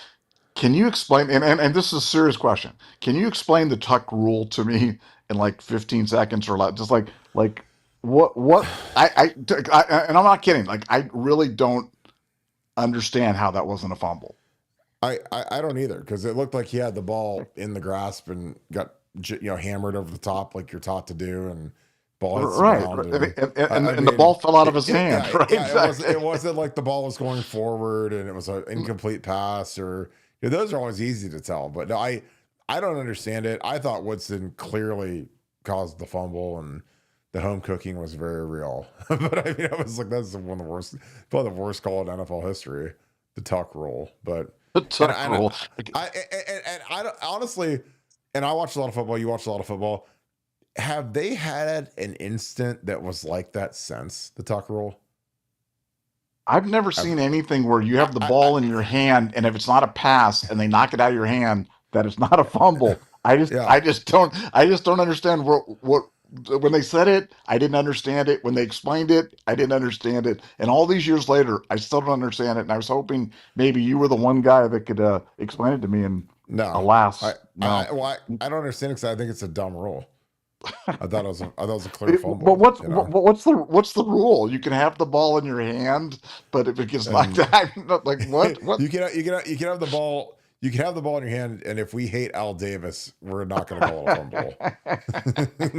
Can you explain, and this is a serious question, can you explain the Tuck rule to me in like 15 seconds or less? Just like what and I'm not kidding. Like, I really don't understand how that wasn't a fumble. I don't either, because it looked like he had the ball in the grasp and got hammered over the top like you're taught to do, and ball hits the Right, ground, right. and I And the ball mean, fell out of his hand. Right, yeah, exactly. it wasn't like the ball was going forward and it was an incomplete pass, or those are always easy to tell. But no, I don't understand it. I thought Woodson clearly caused the fumble, and the home cooking was very real. But I mean, I was like, that's one of the worst, probably the worst call in NFL history, the tuck rule. But The and tuck and rule. I don't, honestly, and I watch a lot of football. You watch a lot of football. Have they had an instant that was like that since the tuck rule? I've never Ever? seen anything where you I, have the I, I, ball in your hand, and if it's not a pass and they knock it out of your hand, that it's not a fumble. yeah. I just don't understand what when they said it, I didn't understand it. When they explained it, I didn't understand it. And all these years later, I still don't understand it. And I was hoping maybe you were the one guy that could explain it to me. And No, alas, no. well, I don't understand it because I think it's a dumb rule. I thought it was a clear But fumble, what's the rule? You can have the ball in your hand, but if it gets knocked and out, I'm not like what? you can have the ball. You can have the ball in your hand, and if we hate Al Davis, we're not going to call it a fumble.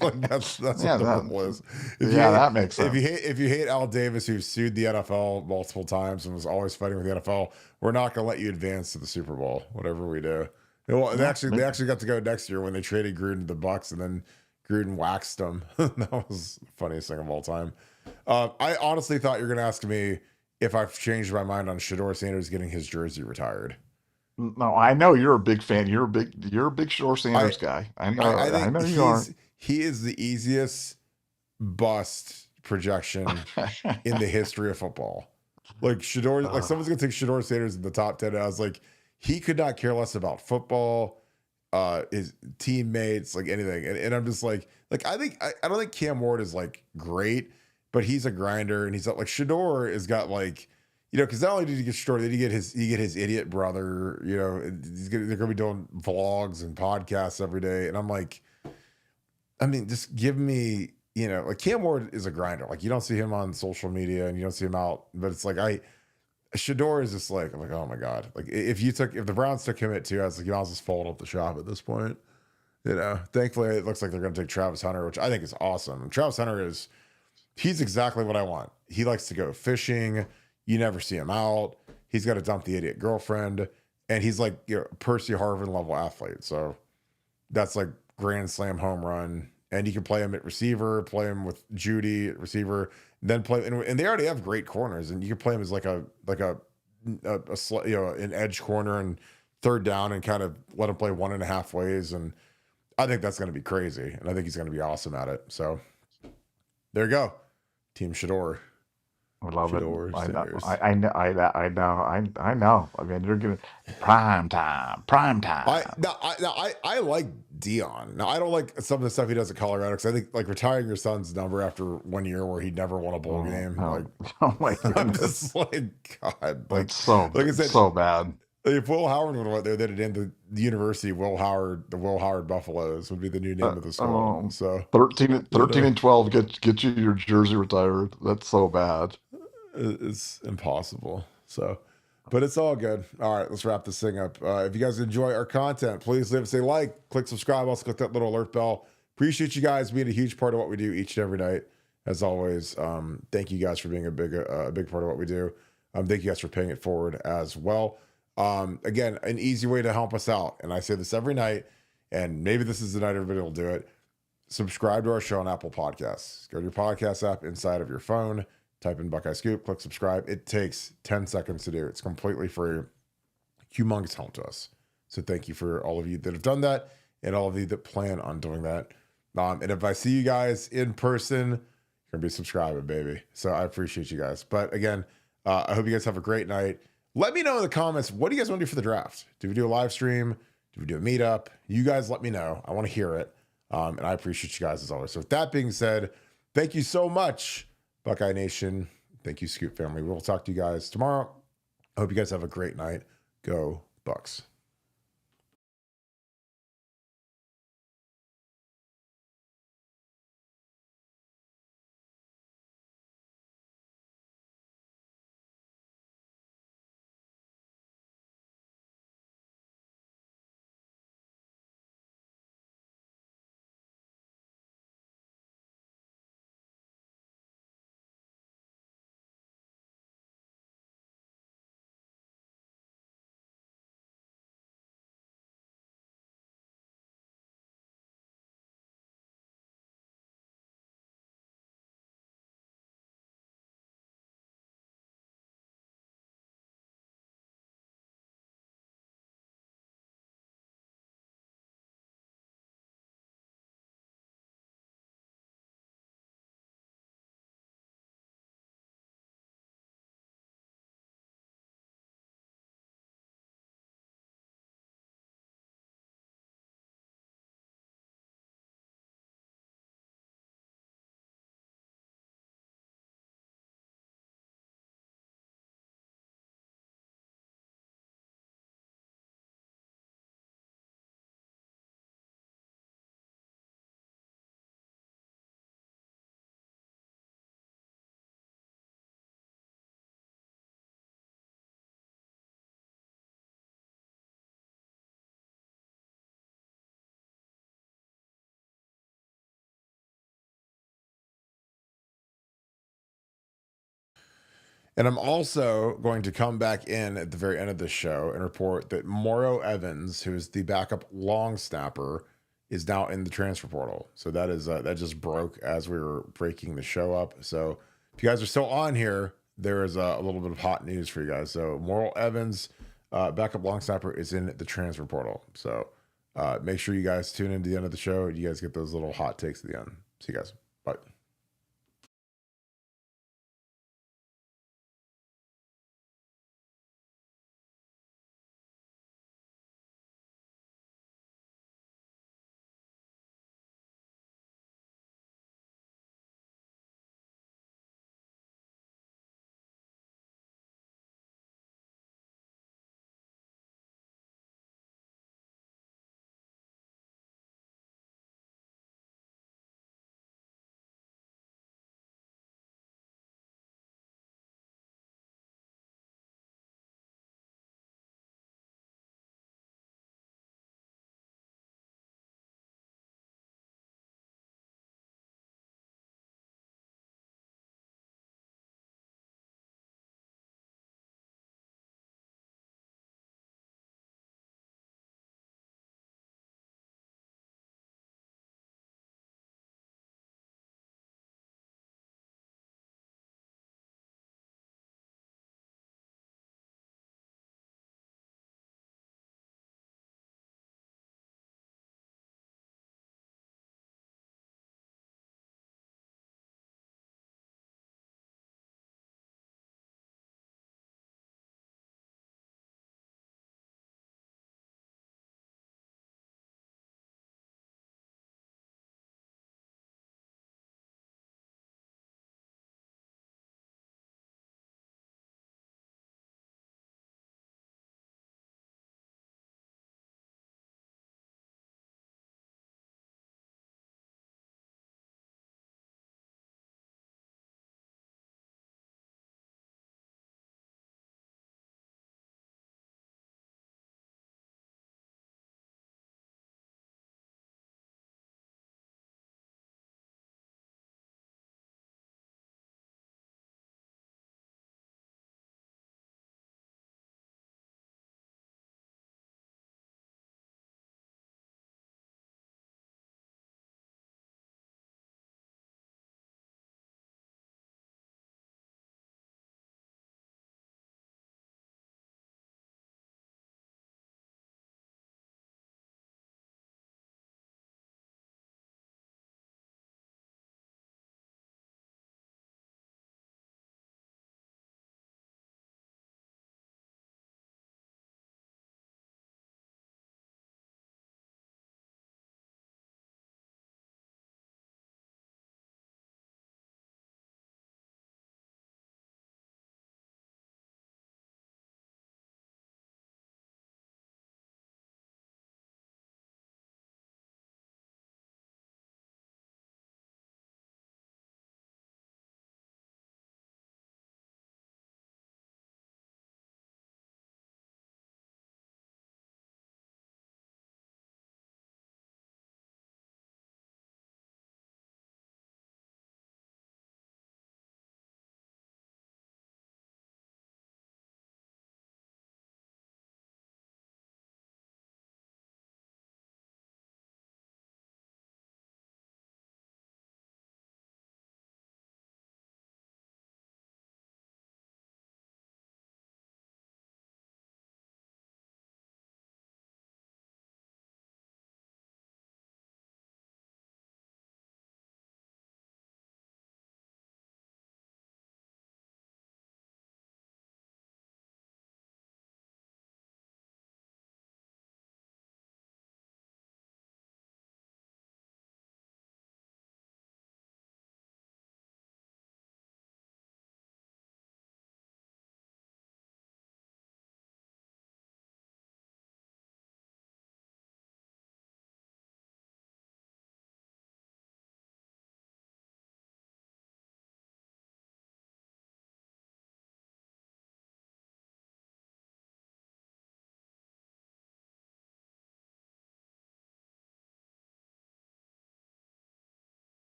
Like that's what Yeah, the rule is. yeah, that makes sense. If you hate Al Davis, who sued the NFL multiple times and was always fighting with the NFL, we're not going to let you advance to the Super Bowl, whatever we do. Well, Yeah, they actually got to go next year when they traded Gruden to the Bucks, and then Gruden waxed them. That was the funniest thing of all time. I honestly thought you were going to ask me if I've changed my mind on Shador Sanders getting his jersey retired. No, I know you're a big fan. You're a big Shore I Sanders guy. I I think know you are. he is the easiest bust projection in the history of football. Like Shador, like Uh, someone's gonna take Shador Sanders in the top 10. And I was like, he could not care less about football, his teammates, like anything. And I'm just like I don't think Cam Ward is like great, but he's a grinder, and he's not like Shador has got like, because not only did he get Shador, did he get his idiot brother, they're gonna be doing vlogs and podcasts every day. And I'm like, I mean, just give me, like Cam Ward is a grinder. Like you don't see him on social media and you don't see him out, but it's like Shador is just like, I'm like, oh my God. Like if the Browns took him at 2, I was like, you might as well just fold up the shop at this point. Thankfully it looks like they're going to take Travis Hunter, which I think is awesome. And Travis Hunter he's exactly what I want. He likes to go fishing. You never see him out. He's got to dump the idiot girlfriend, and he's like, Percy Harvin level athlete. So that's like grand slam home run. And you can play him at receiver, play him with Judy at receiver, then play. And they already have great corners, and you can play him as like an edge corner and third down, and kind of let him play 1.5 ways. And I think that's going to be crazy, and I think he's going to be awesome at it. So there you go, Team Shador. I love it. Shador I know. Sanders. I know. I mean, you're gonna prime time, prime time. I like Dion. Now I don't like some of the stuff he does at Colorado, because I think like retiring your son's number after 1 year where he never won a bowl Oh, game. no. Like Oh my I'm goodness. just like, God. That's so Like I said, so bad. if Will Howard would have went there, they'd have named the university the Will Howard Buffaloes would be the new name of the school. So 13 and 12 get you your jersey retired. That's so bad. it's impossible. So, but it's all good. All right, let's wrap this thing up. If you guys enjoy our content, please leave us a like, click subscribe, also click that little alert bell. Appreciate you guys being a huge part of what we do each and every night. As always, thank you guys for being a big part of what we do. Thank you guys for paying it forward as well. Again, an easy way to help us out, and I say this every night, and maybe this is the night everybody will do it. Subscribe to our show on Apple Podcasts. Go to your podcast app inside of your phone, type in Buckeye Scoop, click subscribe. It takes 10 seconds to do. It's completely free. Humongous help to us. So thank you for all of you that have done that, and all of you that plan on doing that. And if I see you guys in person, you're gonna be subscribing, baby. So I appreciate you guys. But again, I hope you guys have a great night. Let me know in the comments, what do you guys want to do for the draft? Do we do a live stream? Do we do a meetup? You guys let me know. I want to hear it. And I appreciate you guys as always. So with that being said, thank you so much, Buckeye Nation. Thank you, Scoop family. We'll talk to you guys tomorrow. I hope you guys have a great night. Go Bucks. And I'm also going to come back in at the very end of the show and report that Morrow Evans, who is the backup long snapper, is now in the transfer portal. So that is that just broke as we were breaking the show up. So if you guys are still on here, there is a little bit of hot news for you guys. So Morrow Evans, backup long snapper, is in the transfer portal. So make sure you guys tune into the end of the show. You guys get those little hot takes at the end. See you guys. Bye.